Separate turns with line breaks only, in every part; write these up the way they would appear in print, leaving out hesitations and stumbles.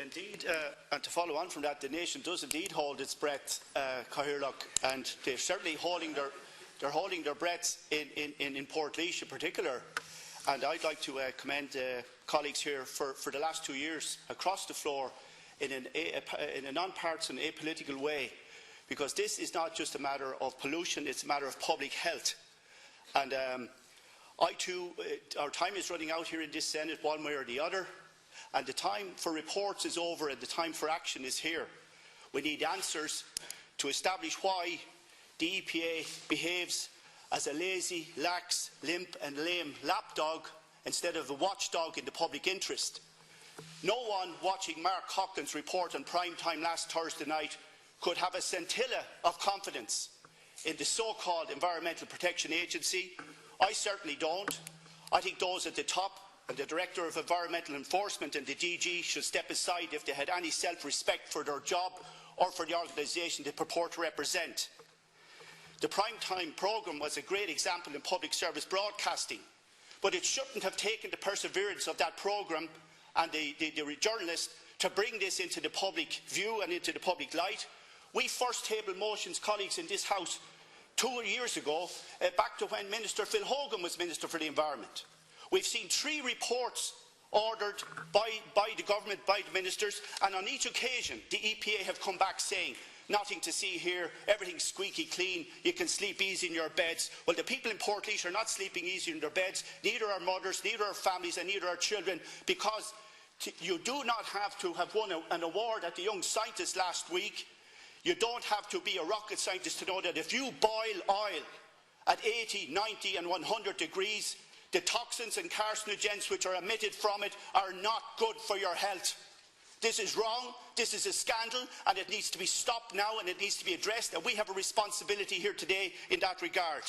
Indeed, and to follow on from that, the nation does indeed hold its breath, Cathaoirleach, and they're certainly holding their breaths in Portlaoise in particular. And I'd like to commend colleagues here for the last 2 years across the floor in a non-partisan, apolitical way, because this is not just a matter of pollution, it's a matter of public health. And I too, our time is running out here in this Senate one way or the other, and the time for reports is over and the time for action is here. We need answers to establish why the EPA behaves as a lazy, lax, limp and lame lapdog instead of a watchdog in the public interest. No one watching Mark Coughlin's report on prime time last Thursday night could have a scintilla of confidence in the so-called Environmental Protection Agency. I certainly don't. I think those at the top, and the Director of Environmental Enforcement and the DG, should step aside if they had any self-respect for their job or for the organisation they purport to represent. The prime time programme was a great example in public service broadcasting, but it shouldn't have taken the perseverance of that programme and the journalists to bring this into the public view and into the public light. We first tabled motions, colleagues, in this House 2 years ago, back to when Minister Phil Hogan was Minister for the Environment. We've seen 3 reports ordered by the government, by the ministers, and on each occasion the EPA have come back saying, nothing to see here, everything's squeaky clean, you can sleep easy in your beds. Well, the people in Portlaoise are not sleeping easy in their beds, neither are mothers, neither are families and neither are children, because you do not have to have won an award at the Young Scientist last week. You don't have to be a rocket scientist to know that if you boil oil at 80, 90 and 100 degrees, the toxins and carcinogens which are emitted from it are not good for your health. This is wrong, this is a scandal, and it needs to be stopped now and it needs to be addressed, and we have a responsibility here today in that regard.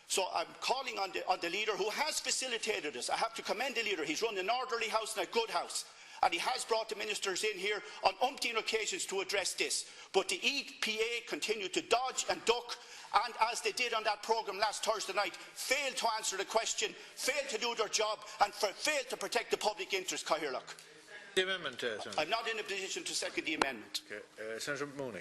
So I'm calling on the leader who has facilitated this. I have to commend the leader. He's run an orderly house and a good house, and he has brought the ministers in here on umpteen occasions to address this. But the EPA continue to dodge and duck, and as they did on that programme last Thursday night, failed to answer the question, failed to do their job, and failed to protect the public interest, Cathaoirleach.
The amendment,
I'm not in a position to second the amendment.
Okay. Senator Mooney.